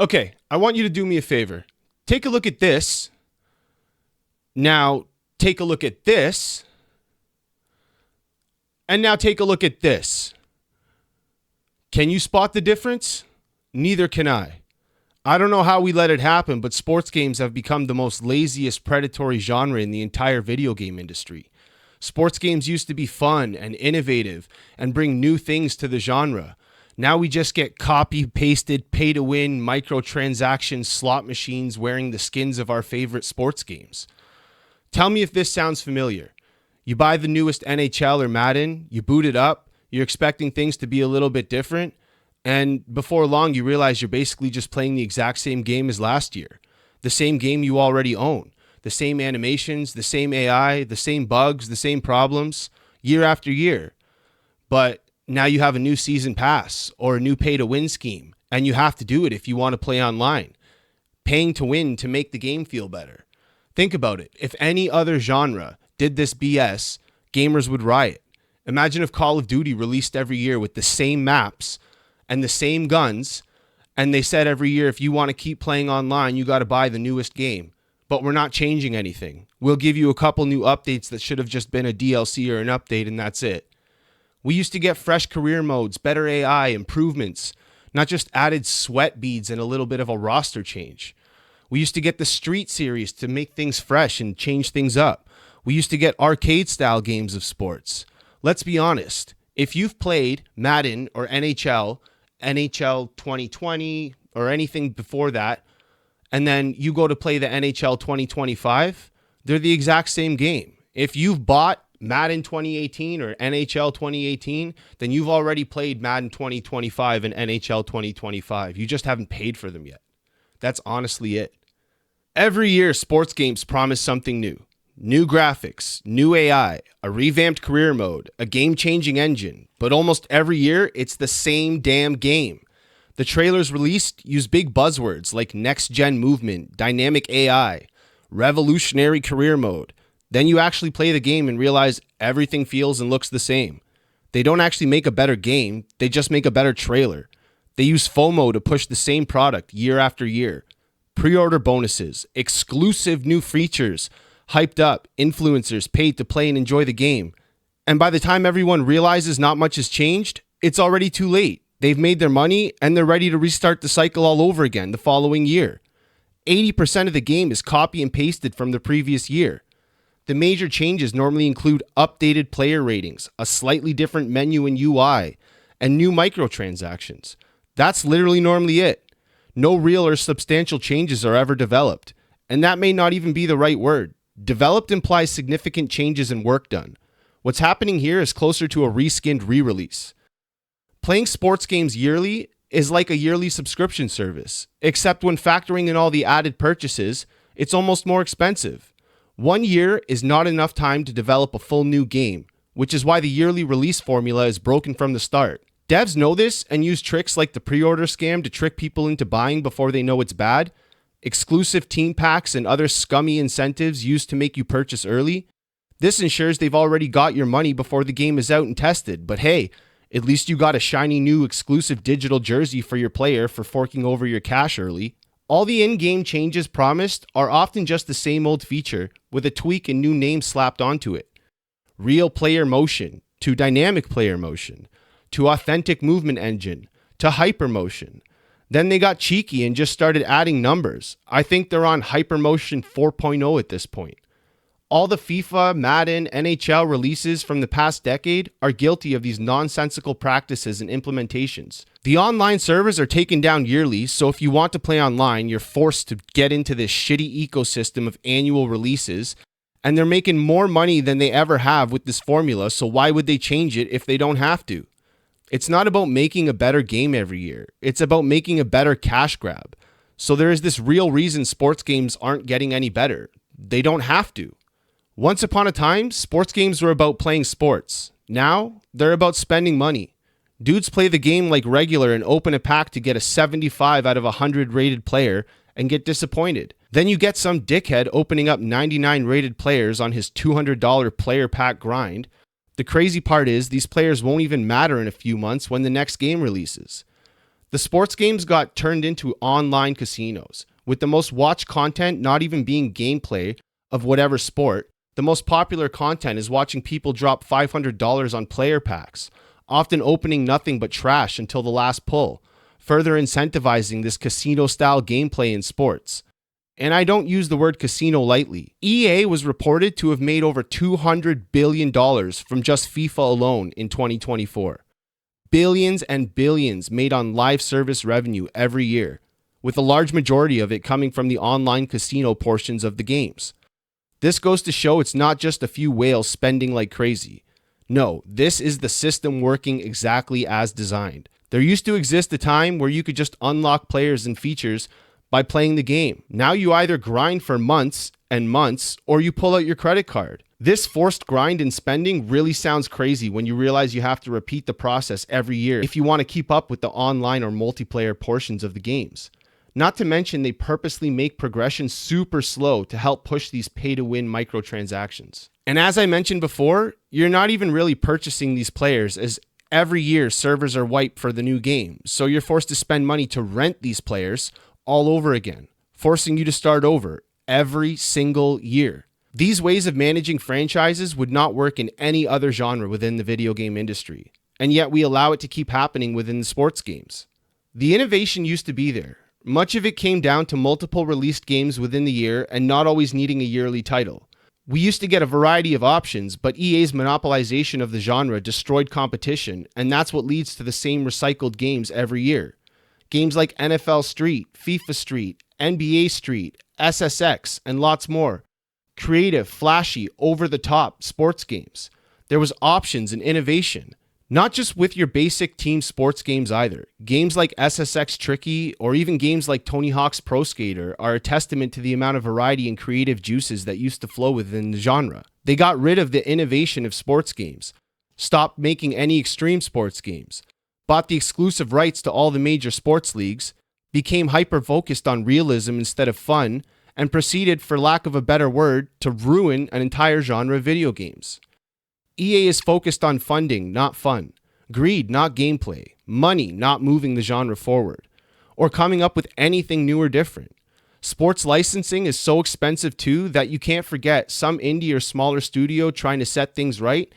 Okay, I want you to do me a favor. Take a look at this. Now, take a look at this. And now take a look at this. Can you spot the difference? Neither can I. I don't know how we let it happen, but sports games have become the most laziest predatory genre in the entire video game industry. Sports games used to be fun and innovative and bring new things to the genre. Now we just get copy-pasted, pay-to-win, microtransaction slot machines wearing the skins of our favorite sports games. Tell me if this sounds familiar. You buy the newest NHL or Madden, you boot it up, you're expecting things to be a little bit different, and before long you realize you're basically just playing the exact same game as last year. The same game you already own. The same animations, the same AI, the same bugs, the same problems, year after year. But now you have a new season pass or a new pay-to-win scheme, and you have to do it if you want to play online. Paying to win to make the game feel better. Think about it. If any other genre did this BS, gamers would riot. Imagine if Call of Duty released every year with the same maps and the same guns, and they said every year, if you want to keep playing online, you got to buy the newest game. But we're not changing anything. We'll give you a couple new updates that should have just been a DLC or an update, and that's it. We used to get fresh career modes, better AI, improvements, not just added sweat beads and a little bit of a roster change. We used to get the Street series to make things fresh and change things up. We used to get arcade-style games of sports. Let's be honest. If you've played Madden or NHL 2020, or anything before that, and then you go to play the NHL 2025, they're the exact same game. If you've bought Madden 2018 or NHL 2018, then you've already played Madden 2025 and NHL 2025. You just haven't paid for them yet. That's honestly it. Every year, sports games promise something new. New graphics, new AI, a revamped career mode, a game-changing engine. But almost every year, it's the same damn game. The trailers released use big buzzwords like next-gen movement, dynamic AI, revolutionary career mode. Then you actually play the game and realize everything feels and looks the same. They don't actually make a better game, they just make a better trailer. They use FOMO to push the same product year after year. Pre-order bonuses, exclusive new features, hyped up, influencers paid to play and enjoy the game. And by the time everyone realizes not much has changed, it's already too late. They've made their money and they're ready to restart the cycle all over again the following year. 80% of the game is copy and pasted from the previous year. The major changes normally include updated player ratings, a slightly different menu and UI, and new microtransactions. That's literally normally it. No real or substantial changes are ever developed. And that may not even be the right word. Developed implies significant changes and work done. What's happening here is closer to a reskinned re-release. Playing sports games yearly is like a yearly subscription service, except when factoring in all the added purchases, it's almost more expensive. 1 year is not enough time to develop a full new game, which is why the yearly release formula is broken from the start. Devs know this and use tricks like the pre-order scam to trick people into buying before they know it's bad, exclusive team packs and other scummy incentives used to make you purchase early. This ensures they've already got your money before the game is out and tested, but hey, at least you got a shiny new exclusive digital jersey for your player for forking over your cash early. All the in-game changes promised are often just the same old feature with a tweak and new name slapped onto it. Real player motion to dynamic player motion to authentic movement engine to hypermotion. Then they got cheeky and just started adding numbers. I think they're on Hypermotion 4.0 at this point. All the FIFA, Madden, NHL releases from the past decade are guilty of these nonsensical practices and implementations. The online servers are taken down yearly, so if you want to play online, you're forced to get into this shitty ecosystem of annual releases, and they're making more money than they ever have with this formula, so why would they change it if they don't have to? It's not about making a better game every year. It's about making a better cash grab. So there is this real reason sports games aren't getting any better. They don't have to. Once upon a time, sports games were about playing sports. Now, they're about spending money. Dudes play the game like regular and open a pack to get a 75 out of 100 rated player and get disappointed. Then you get some dickhead opening up 99 rated players on his $200 player pack grind. The crazy part is these players won't even matter in a few months when the next game releases. The sports games got turned into online casinos, with the most watched content not even being gameplay of whatever sport. The most popular content is watching people drop $500 on player packs, often opening nothing but trash until the last pull, further incentivizing this casino-style gameplay in sports. And I don't use the word casino lightly. EA was reported to have made over $200 billion from just FIFA alone in 2024. Billions and billions made on live service revenue every year, with a large majority of it coming from the online casino portions of the games. This goes to show it's not just a few whales spending like crazy. No, this is the system working exactly as designed. There used to exist a time where you could just unlock players and features by playing the game. Now you either grind for months and months or you pull out your credit card. This forced grind and spending really sounds crazy when you realize you have to repeat the process every year if you want to keep up with the online or multiplayer portions of the games. Not to mention they purposely make progression super slow to help push these pay-to-win microtransactions. And as I mentioned before, you're not even really purchasing these players, as every year servers are wiped for the new game, so you're forced to spend money to rent these players all over again, forcing you to start over every single year. These ways of managing franchises would not work in any other genre within the video game industry, and yet we allow it to keep happening within the sports games. The innovation used to be there. Much of it came down to multiple released games within the year and not always needing a yearly title. We used to get a variety of options, but EA's monopolization of the genre destroyed competition, and that's what leads to the same recycled games every year. Games like NFL Street, FIFA Street, NBA Street, SSX, and lots more. Creative, flashy, over-the-top sports games. There was options and innovation. Not just with your basic team sports games either. Games like SSX Tricky or even games like Tony Hawk's Pro Skater are a testament to the amount of variety and creative juices that used to flow within the genre. They got rid of the innovation of sports games, stopped making any extreme sports games, bought the exclusive rights to all the major sports leagues, became hyper-focused on realism instead of fun, and proceeded, for lack of a better word, to ruin an entire genre of video games. EA is focused on funding, not fun. Greed, not gameplay. Money, not moving the genre forward. Or coming up with anything new or different. Sports licensing is so expensive too that you can't forget some indie or smaller studio trying to set things right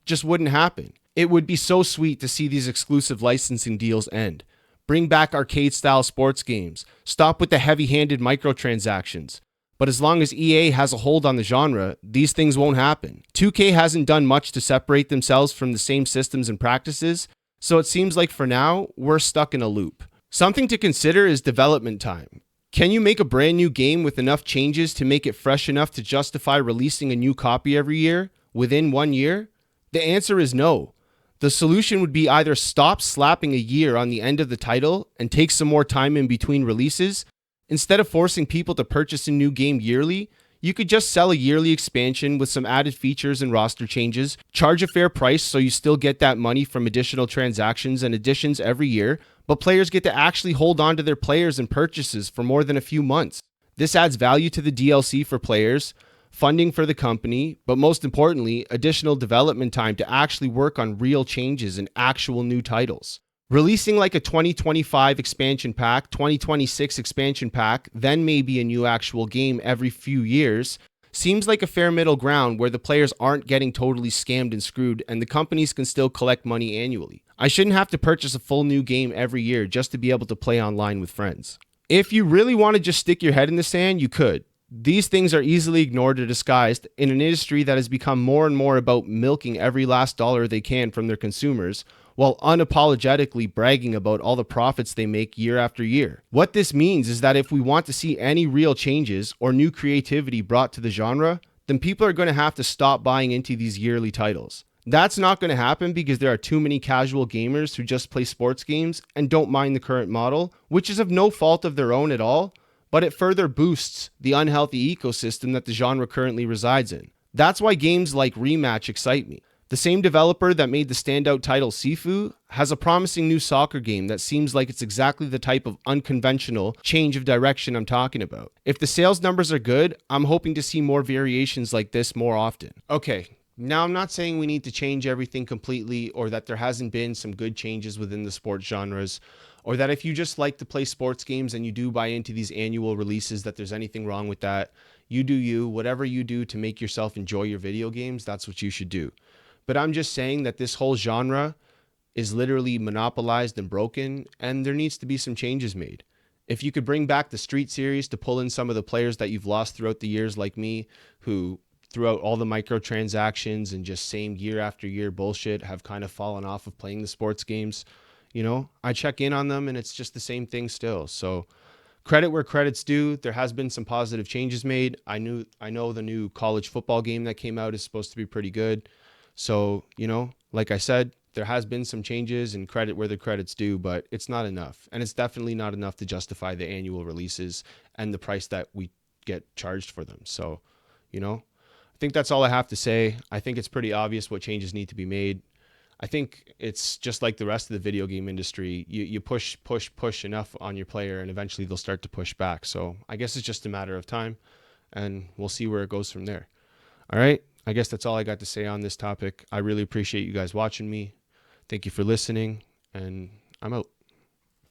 just wouldn't happen. It would be so sweet to see these exclusive licensing deals end. Bring back arcade-style sports games. Stop with the heavy-handed microtransactions. But as long as EA has a hold on the genre, these things won't happen. 2K hasn't done much to separate themselves from the same systems and practices, so it seems like for now, we're stuck in a loop. Something to consider is development time. Can you make a brand new game with enough changes to make it fresh enough to justify releasing a new copy every year, within 1 year? The answer is no. The solution would be either stop slapping a year on the end of the title and take some more time in between releases. Instead of forcing people to purchase a new game yearly, you could just sell a yearly expansion with some added features and roster changes, charge a fair price so you still get that money from additional transactions and additions every year, but players get to actually hold on to their players and purchases for more than a few months. This adds value to the DLC for players, funding for the company, but most importantly, additional development time to actually work on real changes and actual new titles. Releasing like a 2025 expansion pack, 2026 expansion pack, then maybe a new actual game every few years, seems like a fair middle ground where the players aren't getting totally scammed and screwed and the companies can still collect money annually. I shouldn't have to purchase a full new game every year just to be able to play online with friends. If you really want to just stick your head in the sand, you could. These things are easily ignored or disguised in an industry that has become more and more about milking every last dollar they can from their consumers, while unapologetically bragging about all the profits they make year after year. What this means is that if we want to see any real changes or new creativity brought to the genre, then people are going to have to stop buying into these yearly titles. That's not going to happen because there are too many casual gamers who just play sports games and don't mind the current model, which is of no fault of their own at all, but it further boosts the unhealthy ecosystem that the genre currently resides in. That's why games like Rematch excite me. The same developer that made the standout title Sifu has a promising new soccer game that seems like it's exactly the type of unconventional change of direction I'm talking about. If the sales numbers are good, I'm hoping to see more variations like this more often. Okay, now I'm not saying we need to change everything completely or that there hasn't been some good changes within the sports genres or that if you just like to play sports games and you do buy into these annual releases, that there's anything wrong with that. You do you. Whatever you do to make yourself enjoy your video games, that's what you should do. But I'm just saying that this whole genre is literally monopolized and broken, and there needs to be some changes made. If you could bring back the Street Series to pull in some of the players that you've lost throughout the years, like me, who throughout all the microtransactions and just same year after year bullshit have kind of fallen off of playing the sports games, I check in on them and it's just the same thing still. So credit where credit's due. There has been some positive changes made. I know the new college football game that came out is supposed to be pretty good. So, like I said, there has been some changes, and credit where the credit's due, but it's not enough. And it's definitely not enough to justify the annual releases and the price that we get charged for them. So, I think that's all I have to say. I think it's pretty obvious what changes need to be made. I think it's just like the rest of the video game industry. You push enough on your player, and eventually they'll start to push back. So I guess it's just a matter of time, and we'll see where it goes from there. All right. I guess that's all I got to say on this topic. I really appreciate you guys watching me. Thank you for listening, and I'm out.